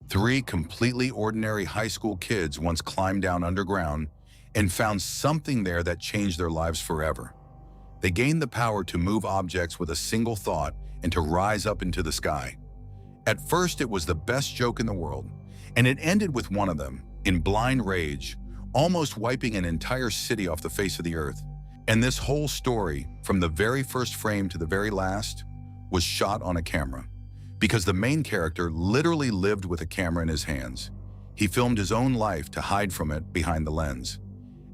Three completely ordinary high school kids once climbed down underground and found something there that changed their lives forever. They gained the power to move objects with a single thought and to rise up into the sky. At first, it was the best joke in the world, and it ended with one of them, in blind rage, almost wiping an entire city off the face of the earth. And this whole story, from the very first frame to the very last, was shot on a camera. Because the main character literally lived with a camera in his hands. He filmed his own life to hide from it behind the lens.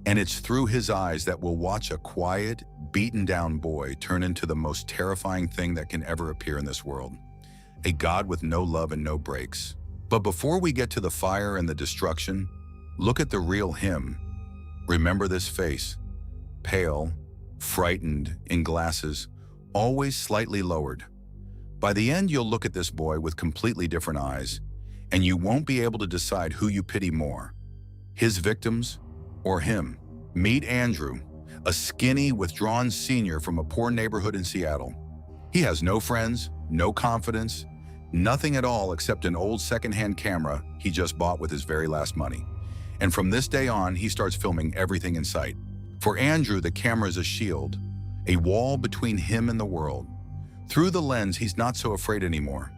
And it's through his eyes that we'll watch a quiet, beaten-down boy turn into the most terrifying thing that can ever appear in this world. A god with no love and no breaks. But before we get to the fire and the destruction, look at the real him. Remember this face. Pale, frightened, in glasses, always slightly lowered. By the end, you'll look at this boy with completely different eyes, and you won't be able to decide who you pity more, his victims or him. Meet Andrew, a skinny, withdrawn senior from a poor neighborhood in Seattle. He has no friends, no confidence, nothing at all except an old secondhand camera he just bought with his very last money. And from this day on, he starts filming everything in sight. For Andrew, the camera is a shield, a wall between him and the world. Through the lens, he's not so afraid anymore.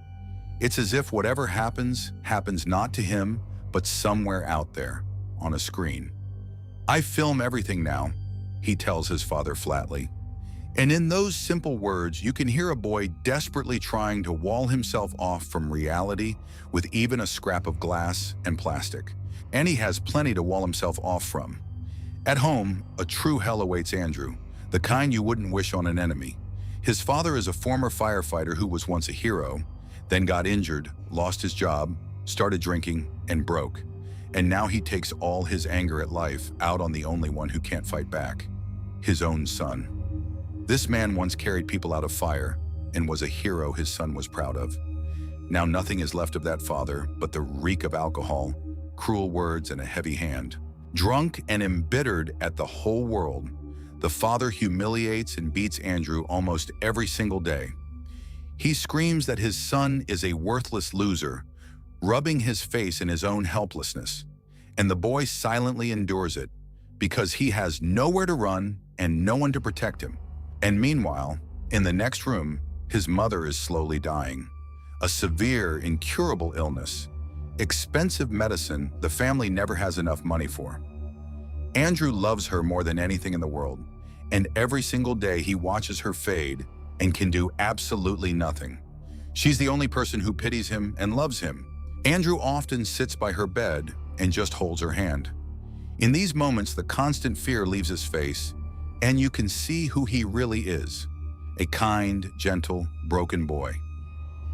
It's as if whatever happens, happens not to him, but somewhere out there, on a screen. "I film everything now," he tells his father flatly. And in those simple words, you can hear a boy desperately trying to wall himself off from reality with even a scrap of glass and plastic. And he has plenty to wall himself off from. At home, a true hell awaits Andrew, the kind you wouldn't wish on an enemy. His father is a former firefighter who was once a hero, then got injured, lost his job, started drinking, and broke. And now he takes all his anger at life out on the only one who can't fight back, his own son. This man once carried people out of fire and was a hero his son was proud of. Now nothing is left of that father but the reek of alcohol, cruel words, and a heavy hand. Drunk and embittered at the whole world, the father humiliates and beats Andrew almost every single day. He screams that his son is a worthless loser, rubbing his face in his own helplessness. And the boy silently endures it because he has nowhere to run and no one to protect him. And meanwhile, in the next room, his mother is slowly dying. A severe, incurable illness. Expensive medicine the family never has enough money for. Andrew loves her more than anything in the world, and every single day he watches her fade and can do absolutely nothing. She's the only person who pities him and loves him. Andrew often sits by her bed and just holds her hand. In these moments, the constant fear leaves his face, and you can see who he really is, a kind, gentle, broken boy.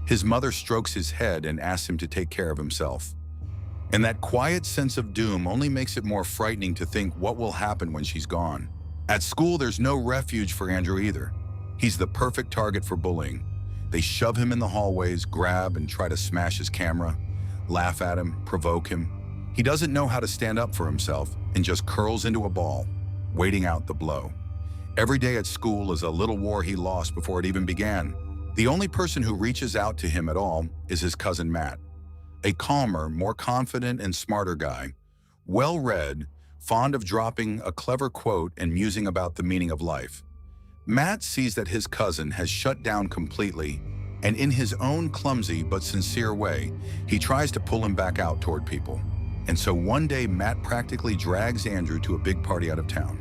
His mother strokes his head and asks him to take care of himself. And that quiet sense of doom only makes it more frightening to think what will happen when she's gone. At school, there's no refuge for Andrew either. He's the perfect target for bullying. They shove him in the hallways, grab and try to smash his camera, laugh at him, provoke him. He doesn't know how to stand up for himself and just curls into a ball, waiting out the blow. Every day at school is a little war he lost before it even began. The only person who reaches out to him at all is his cousin Matt, a calmer, more confident and smarter guy, well-read, fond of dropping a clever quote and musing about the meaning of life. Matt sees that his cousin has shut down completely, and in his own clumsy but sincere way, he tries to pull him back out toward people. And so one day, Matt practically drags Andrew to a big party out of town.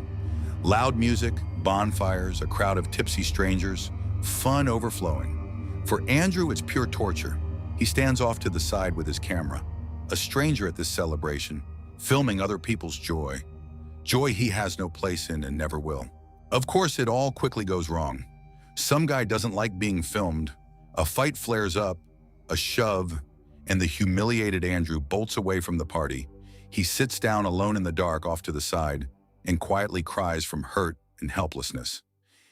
Loud music, bonfires, a crowd of tipsy strangers, fun overflowing. For Andrew, it's pure torture. He stands off to the side with his camera, a stranger at this celebration, filming other people's joy. Joy he has no place in and never will. Of course, it all quickly goes wrong. Some guy doesn't like being filmed, a fight flares up, a shove, and the humiliated Andrew bolts away from the party. He sits down alone in the dark off to the side and quietly cries from hurt and helplessness.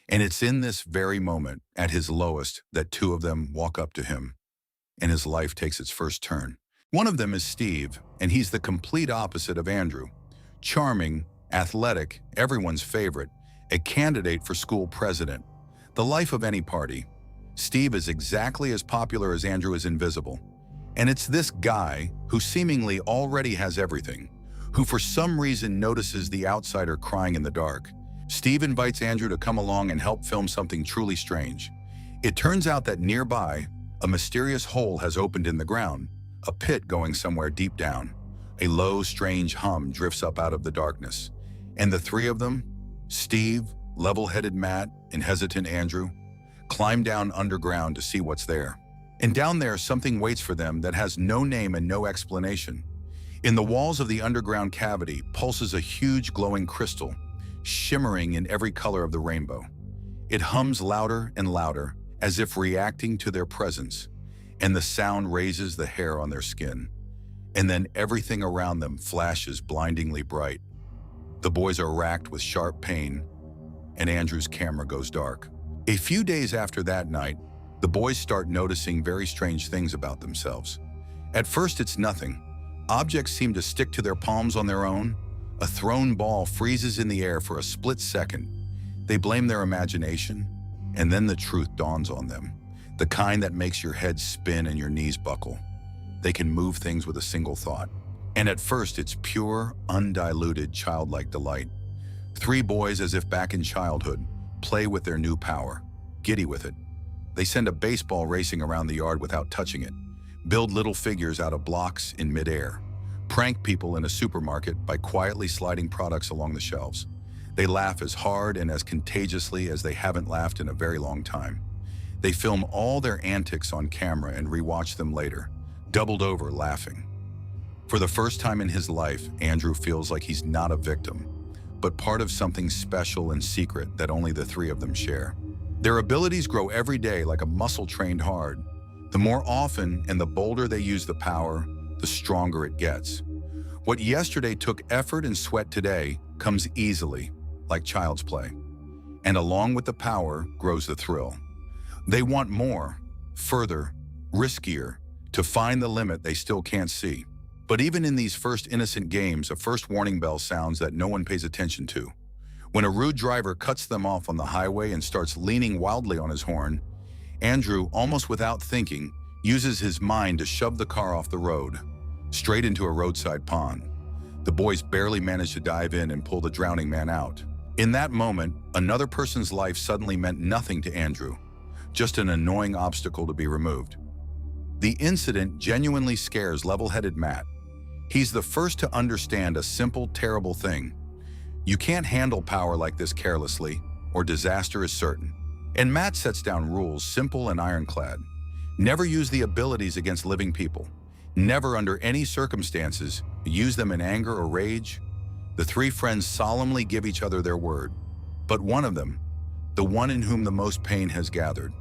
And it's in this very moment, at his lowest, that two of them walk up to him, and his life takes its first turn. One of them is Steve, and he's the complete opposite of Andrew. Charming, athletic, everyone's favorite, a candidate for school president. The life of any party. Steve is exactly as popular as Andrew is invisible. And it's this guy, who seemingly already has everything, who for some reason notices the outsider crying in the dark. Steve invites Andrew to come along and help film something truly strange. It turns out that nearby, a mysterious hole has opened in the ground, a pit going somewhere deep down. A low, strange hum drifts up out of the darkness. And the three of them, Steve, level-headed Matt, and hesitant Andrew, climb down underground to see what's there. And down there, something waits for them that has no name and no explanation. In the walls of the underground cavity pulses a huge glowing crystal, shimmering in every color of the rainbow. It hums louder and louder, as if reacting to their presence, and the sound raises the hair on their skin. And then everything around them flashes blindingly bright. The boys are racked with sharp pain, and Andrew's camera goes dark. A few days after that night, the boys start noticing very strange things about themselves. At first, it's nothing. Objects seem to stick to their palms on their own. A thrown ball freezes in the air for a split second. They blame their imagination, and then the truth dawns on them, the kind that makes your head spin and your knees buckle. They can move things with a single thought. And at first, it's pure, undiluted, childlike delight. Three boys, as if back in childhood, play with their new power, giddy with it. They send a baseball racing around the yard without touching it, build little figures out of blocks in midair, prank people in a supermarket by quietly sliding products along the shelves. They laugh as hard and as contagiously as they haven't laughed in a very long time. They film all their antics on camera and rewatch them later, doubled over laughing. For the first time in his life, Andrew feels like he's not a victim, but part of something special and secret that only the three of them share. Their abilities grow every day like a muscle trained hard. The more often and the bolder they use the power, the stronger it gets. What yesterday took effort and sweat today comes easily, like child's play. And along with the power grows the thrill. They want more, further, riskier, to find the limit they still can't see. But even in these first innocent games, a first warning bell sounds that no one pays attention to. When a rude driver cuts them off on the highway and starts leaning wildly on his horn, Andrew, almost without thinking, uses his mind to shove the car off the road, straight into a roadside pond. The boys barely manage to dive in and pull the drowning man out. In that moment, another person's life suddenly meant nothing to Andrew, just an annoying obstacle to be removed. The incident genuinely scares level-headed Matt. He's the first to understand a simple, terrible thing. You can't handle power like this carelessly, or disaster is certain. And Matt sets down rules, simple and ironclad. Never use the abilities against living people. Never, under any circumstances, use them in anger or rage. The three friends solemnly give each other their word. But one of them, the one in whom the most pain has gathered,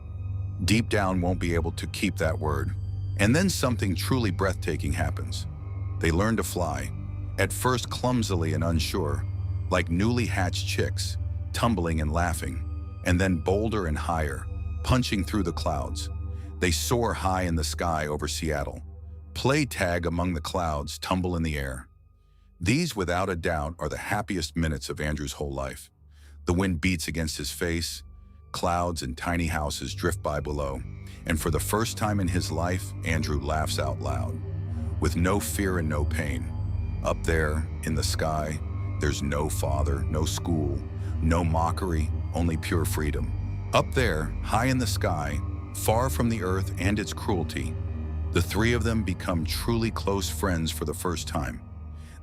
deep down won't be able to keep that word. And then something truly breathtaking happens. They learn to fly, at first clumsily and unsure, like newly hatched chicks, tumbling and laughing, and then bolder and higher, punching through the clouds. They soar high in the sky over Seattle, play tag among the clouds, tumble in the air. These, without a doubt, are the happiest minutes of Andrew's whole life. The wind beats against his face, clouds and tiny houses drift by below, and for the first time in his life, Andrew laughs out loud, with no fear and no pain. Up there, in the sky, there's no father, no school, no mockery, only pure freedom. Up there, high in the sky, far from the earth and its cruelty, the three of them become truly close friends for the first time.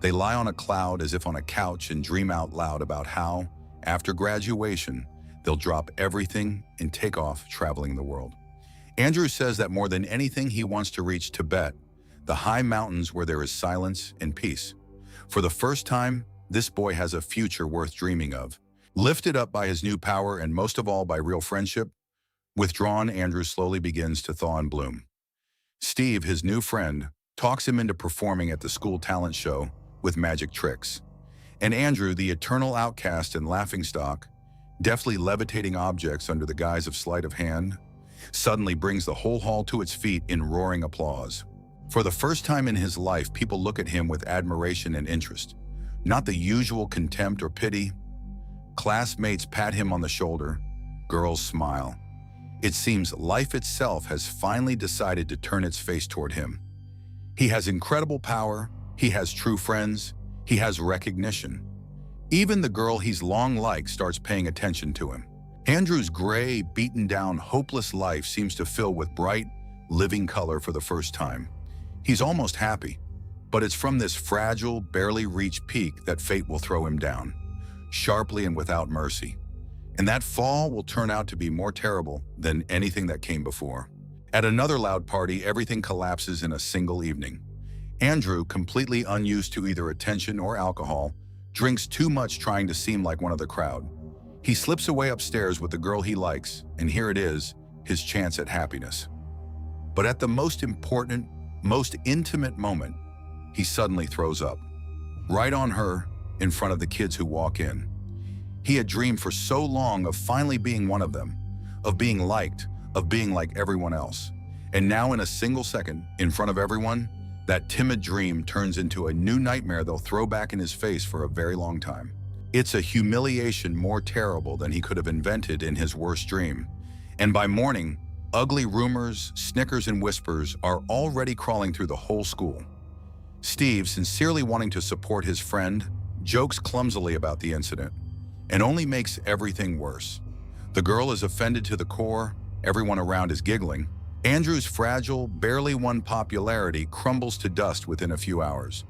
They lie on a cloud as if on a couch and dream out loud about how, after graduation, they'll drop everything and take off traveling the world. Andrew says that more than anything he wants to reach Tibet, the high mountains where there is silence and peace. For the first time, this boy has a future worth dreaming of. Lifted up by his new power and most of all by real friendship, withdrawn, Andrew slowly begins to thaw and bloom. Steve, his new friend, talks him into performing at the school talent show with magic tricks. And Andrew, the eternal outcast and laughingstock, deftly levitating objects under the guise of sleight of hand, suddenly brings the whole hall to its feet in roaring applause. For the first time in his life, people look at him with admiration and interest, not the usual contempt or pity. Classmates pat him on the shoulder, girls smile. It seems life itself has finally decided to turn its face toward him. He has incredible power, he has true friends, he has recognition. Even the girl he's long liked starts paying attention to him. Andrew's gray, beaten-down, hopeless life seems to fill with bright, living color for the first time. He's almost happy, but it's from this fragile, barely reached peak that fate will throw him down, sharply and without mercy. And that fall will turn out to be more terrible than anything that came before. At another loud party, everything collapses in a single evening. Andrew, completely unused to either attention or alcohol, drinks too much trying to seem like one of the crowd. He slips away upstairs with the girl he likes, and here it is, his chance at happiness. But at the most important, most intimate moment, he suddenly throws up. Right on her, in front of the kids who walk in. He had dreamed for so long of finally being one of them, of being liked, of being like everyone else. And now in a single second, in front of everyone, that timid dream turns into a new nightmare they'll throw back in his face for a very long time. It's a humiliation more terrible than he could have invented in his worst dream. And by morning, ugly rumors, snickers, and whispers are already crawling through the whole school. Steve, sincerely wanting to support his friend, jokes clumsily about the incident, and only makes everything worse. The girl is offended to the core, everyone around is giggling. Andrew's fragile, barely won popularity crumbles to dust within a few hours.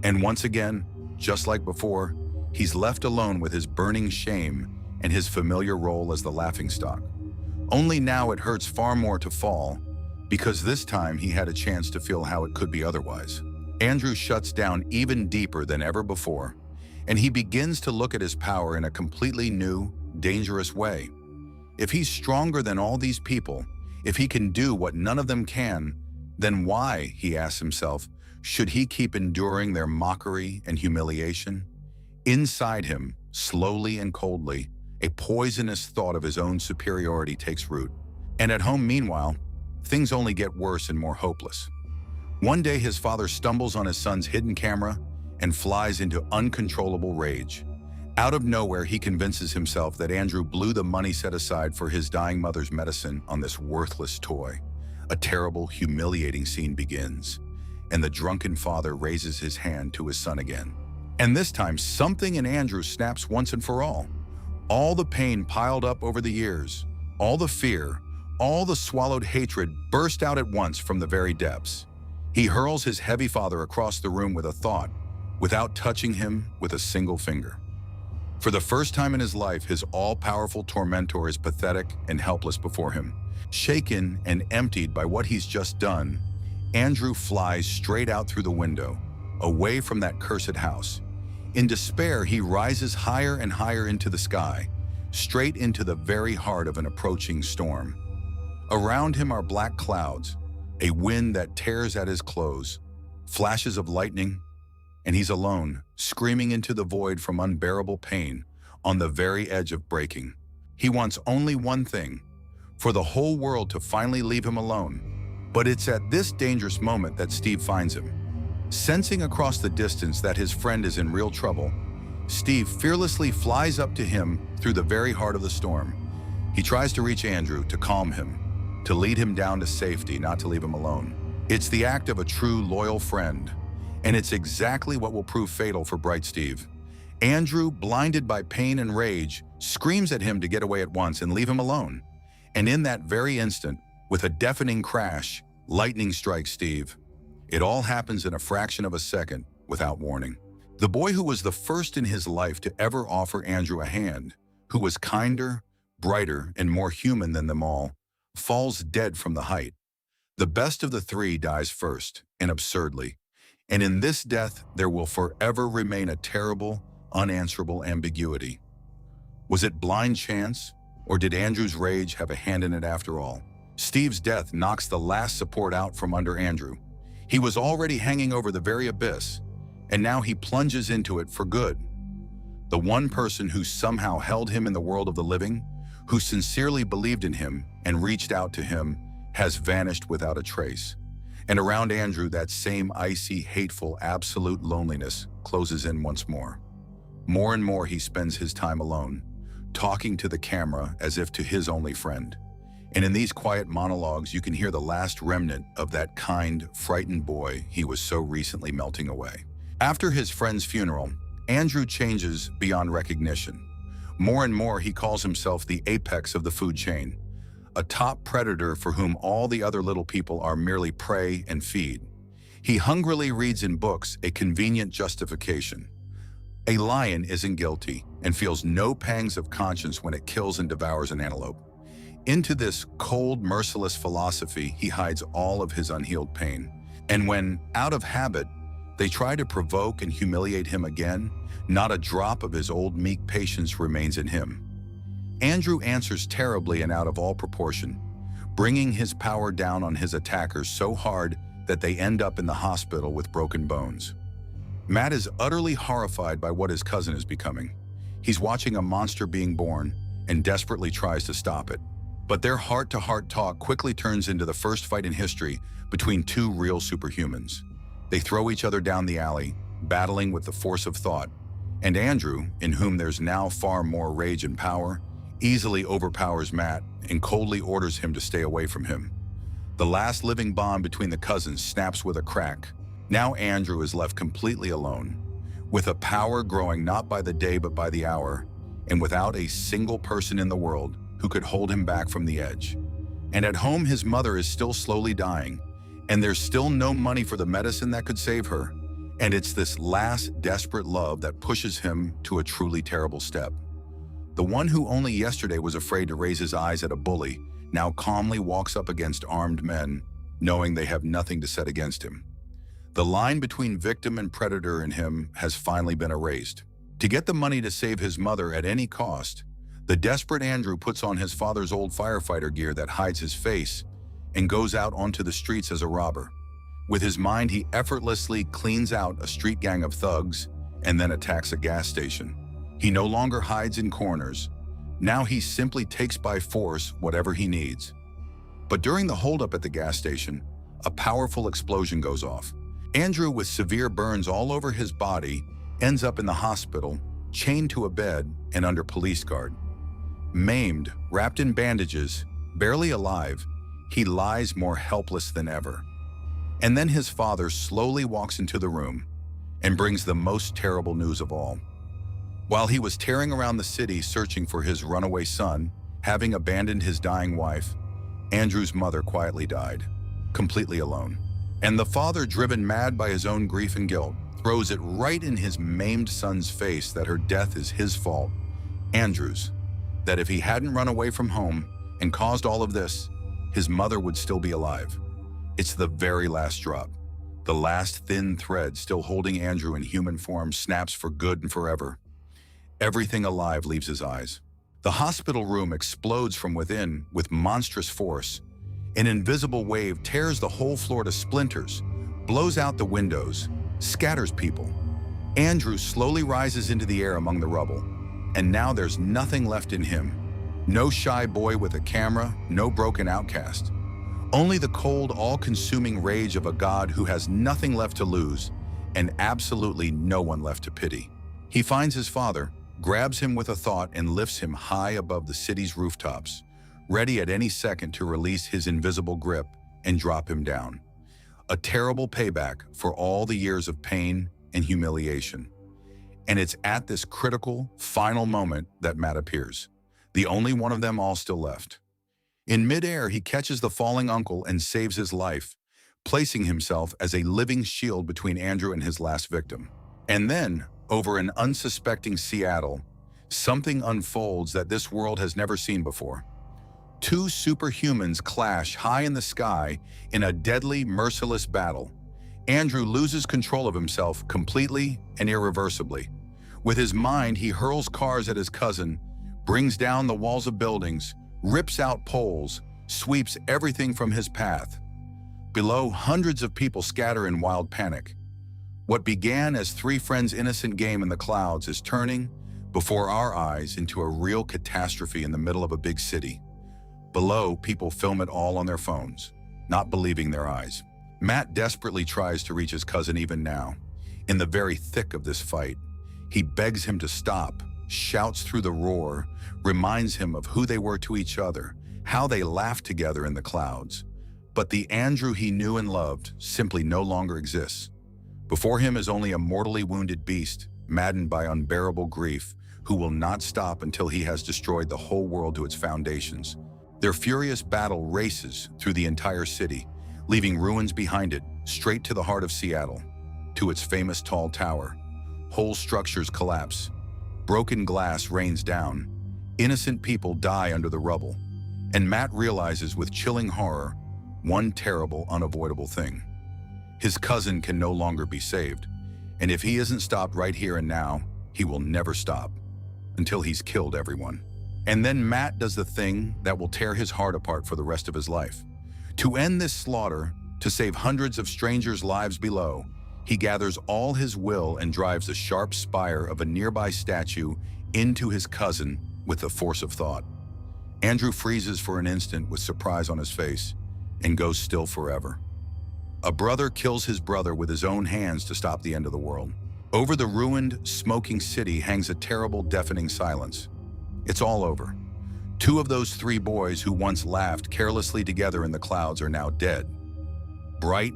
And once again, just like before, he's left alone with his burning shame and his familiar role as the laughingstock. Only now it hurts far more to fall, because this time he had a chance to feel how it could be otherwise. Andrew shuts down even deeper than ever before, and he begins to look at his power in a completely new, dangerous way. If he's stronger than all these people, if he can do what none of them can, then why, he asks himself, should he keep enduring their mockery and humiliation? Inside him, slowly and coldly, a poisonous thought of his own superiority takes root. And at home, meanwhile, things only get worse and more hopeless. One day, his father stumbles on his son's hidden camera and flies into uncontrollable rage. Out of nowhere, he convinces himself that Andrew blew the money set aside for his dying mother's medicine on this worthless toy. A terrible, humiliating scene begins, and the drunken father raises his hand to his son again. And this time, something in Andrew snaps once and for all. All the pain piled up over the years, all the fear, all the swallowed hatred burst out at once from the very depths. He hurls his heavy father across the room with a thought, without touching him with a single finger. For the first time in his life, his all-powerful tormentor is pathetic and helpless before him. Shaken and emptied by what he's just done, Andrew flies straight out through the window, away from that cursed house. In despair, he rises higher and higher into the sky, straight into the very heart of an approaching storm. Around him are black clouds, a wind that tears at his clothes, flashes of lightning, and he's alone, screaming into the void from unbearable pain, on the very edge of breaking. He wants only one thing, for the whole world to finally leave him alone. But it's at this dangerous moment that Steve finds him. Sensing across the distance that his friend is in real trouble, Steve fearlessly flies up to him through the very heart of the storm. He tries to reach Andrew, to calm him, to lead him down to safety, not to leave him alone. It's the act of a true, loyal friend, and it's exactly what will prove fatal for Bright Steve. Andrew, blinded by pain and rage, screams at him to get away at once and leave him alone. And in that very instant, with a deafening crash, lightning strikes Steve. It all happens in a fraction of a second, without warning. The boy who was the first in his life to ever offer Andrew a hand, who was kinder, brighter, and more human than them all, falls dead from the height. The best of the three dies first, and absurdly. And in this death, there will forever remain a terrible, unanswerable ambiguity. Was it blind chance, or did Andrew's rage have a hand in it after all? Steve's death knocks the last support out from under Andrew. He was already hanging over the very abyss, and now he plunges into it for good. The one person who somehow held him in the world of the living, who sincerely believed in him and reached out to him, has vanished without a trace. And around Andrew, that same icy, hateful, absolute loneliness closes in once more. More and more he spends his time alone, talking to the camera as if to his only friend. And in these quiet monologues, you can hear the last remnant of that kind, frightened boy he was so recently melting away. After his friend's funeral, Andrew changes beyond recognition. More and more, he calls himself the apex of the food chain, a top predator for whom all the other little people are merely prey and feed. He hungrily reads in books a convenient justification. A lion isn't guilty and feels no pangs of conscience when it kills and devours an antelope. Into this cold, merciless philosophy, he hides all of his unhealed pain. And when, out of habit, they try to provoke and humiliate him again, not a drop of his old meek patience remains in him. Andrew answers terribly and out of all proportion, bringing his power down on his attackers so hard that they end up in the hospital with broken bones. Matt is utterly horrified by what his cousin is becoming. He's watching a monster being born and desperately tries to stop it. But their heart-to-heart talk quickly turns into the first fight in history between two real superhumans. They throw each other down the alley, battling with the force of thought, and Andrew, in whom there's now far more rage and power, easily overpowers Matt and coldly orders him to stay away from him. The last living bond between the cousins snaps with a crack. Now Andrew is left completely alone, with a power growing not by the day but by the hour, and without a single person in the world who could hold him back from the edge. And at home, his mother is still slowly dying, and there's still no money for the medicine that could save her. And it's this last desperate love that pushes him to a truly terrible step. The one who only yesterday was afraid to raise his eyes at a bully now calmly walks up against armed men, knowing they have nothing to set against him. The line between victim and predator in him has finally been erased. To get the money to save his mother at any cost, the desperate Andrew puts on his father's old firefighter gear that hides his face and goes out onto the streets as a robber. With his mind, he effortlessly cleans out a street gang of thugs and then attacks a gas station. He no longer hides in corners. Now he simply takes by force whatever he needs. But during the holdup at the gas station, a powerful explosion goes off. Andrew, with severe burns all over his body, ends up in the hospital, chained to a bed and under police guard. Maimed, wrapped in bandages, barely alive, he lies more helpless than ever. And then his father slowly walks into the room and brings the most terrible news of all. While he was tearing around the city searching for his runaway son, having abandoned his dying wife, Andrew's mother quietly died, completely alone. And the father, driven mad by his own grief and guilt, throws it right in his maimed son's face that her death is his fault, Andrew's, that if he hadn't run away from home and caused all of this, his mother would still be alive. It's the very last drop. The last thin thread still holding Andrew in human form snaps for good and forever. Everything alive leaves his eyes. The hospital room explodes from within with monstrous force. An invisible wave tears the whole floor to splinters, blows out the windows, scatters people. Andrew slowly rises into the air among the rubble, and now there's nothing left in him. No shy boy with a camera, no broken outcast. Only the cold, all-consuming rage of a god who has nothing left to lose and absolutely no one left to pity. He finds his father, grabs him with a thought and lifts him high above the city's rooftops, ready at any second to release his invisible grip and drop him down. A terrible payback for all the years of pain and humiliation. And it's at this critical, final moment that Matt appears, the only one of them all still left. In midair, he catches the falling uncle and saves his life, placing himself as a living shield between Andrew and his last victim. And then, over an unsuspecting Seattle, something unfolds that this world has never seen before. Two superhumans clash high in the sky in a deadly, merciless battle. Andrew loses control of himself completely and irreversibly. With his mind, he hurls cars at his cousin, brings down the walls of buildings, rips out poles, sweeps everything from his path. Below, hundreds of people scatter in wild panic. What began as three friends' innocent game in the clouds is turning, before our eyes, into a real catastrophe in the middle of a big city. Below, people film it all on their phones, not believing their eyes. Matt desperately tries to reach his cousin even now. In the very thick of this fight, he begs him to stop, shouts through the roar, reminds him of who they were to each other, how they laughed together in the clouds. But the Andrew he knew and loved simply no longer exists. Before him is only a mortally wounded beast, maddened by unbearable grief, who will not stop until he has destroyed the whole world to its foundations. Their furious battle races through the entire city, leaving ruins behind it, straight to the heart of Seattle, to its famous tall tower. Whole structures collapse. Broken glass rains down. Innocent people die under the rubble. And Matt realizes with chilling horror one terrible, unavoidable thing. His cousin can no longer be saved, and if he isn't stopped right here and now, he will never stop, until he's killed everyone. And then Matt does the thing that will tear his heart apart for the rest of his life. To end this slaughter, to save hundreds of strangers' lives below, he gathers all his will and drives the sharp spire of a nearby statue into his cousin with the force of thought. Andrew freezes for an instant with surprise on his face and goes still forever. A brother kills his brother with his own hands to stop the end of the world. Over the ruined, smoking city hangs a terrible, deafening silence. It's all over. Two of those three boys who once laughed carelessly together in the clouds are now dead. Bright,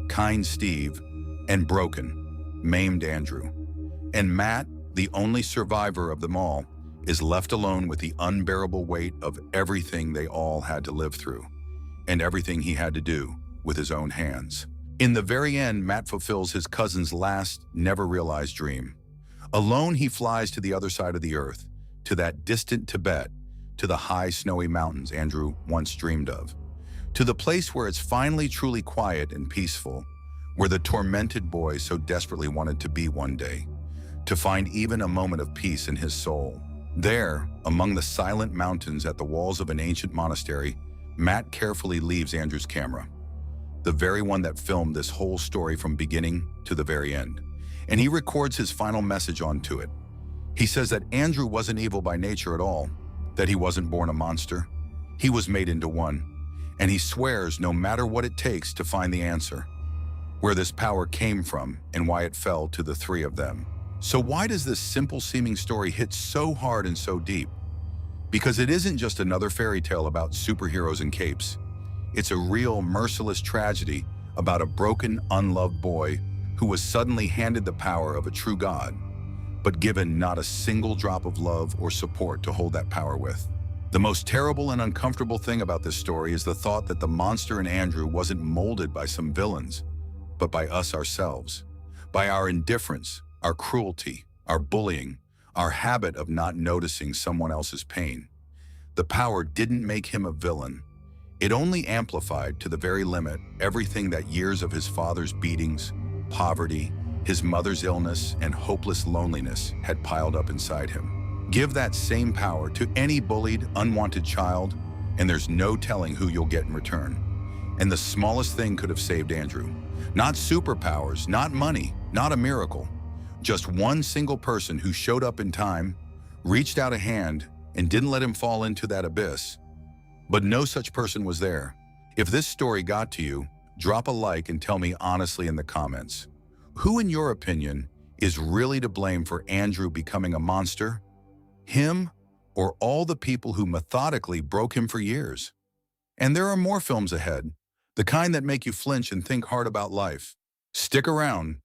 kind Steve, and broken, maimed Andrew. And Matt, the only survivor of them all, is left alone with the unbearable weight of everything they all had to live through, and everything he had to do with his own hands. In the very end, Matt fulfills his cousin's last, never-realized dream. Alone, he flies to the other side of the earth, to that distant Tibet, to the high, snowy mountains Andrew once dreamed of, to the place where it's finally truly quiet and peaceful, where the tormented boy so desperately wanted to be one day, to find even a moment of peace in his soul. There, among the silent mountains at the walls of an ancient monastery, Matt carefully leaves Andrew's camera, the very one that filmed this whole story from beginning to the very end, and he records his final message onto it. He says that Andrew wasn't evil by nature at all, that he wasn't born a monster. He was made into one, and he swears no matter what it takes to find the answer, where this power came from and why it fell to the three of them. So why does this simple-seeming story hit so hard and so deep? Because it isn't just another fairy tale about superheroes and capes. It's a real, merciless tragedy about a broken, unloved boy who was suddenly handed the power of a true god, but given not a single drop of love or support to hold that power with. The most terrible and uncomfortable thing about this story is the thought that the monster in Andrew wasn't molded by some villains, but by us ourselves, by our indifference, our cruelty, our bullying, our habit of not noticing someone else's pain. The power didn't make him a villain. It only amplified to the very limit everything that years of his father's beatings, poverty, his mother's illness, and hopeless loneliness had piled up inside him. Give that same power to any bullied, unwanted child, and there's no telling who you'll get in return. And the smallest thing could have saved Andrew. Not superpowers, not money, not a miracle. Just one single person who showed up in time, reached out a hand, and didn't let him fall into that abyss. But no such person was there. If this story got to you, drop a like and tell me honestly in the comments. Who, in your opinion, is really to blame for Andrew becoming a monster? Him, or all the people who methodically broke him for years? And there are more films ahead, the kind that make you flinch and think hard about life. Stick around,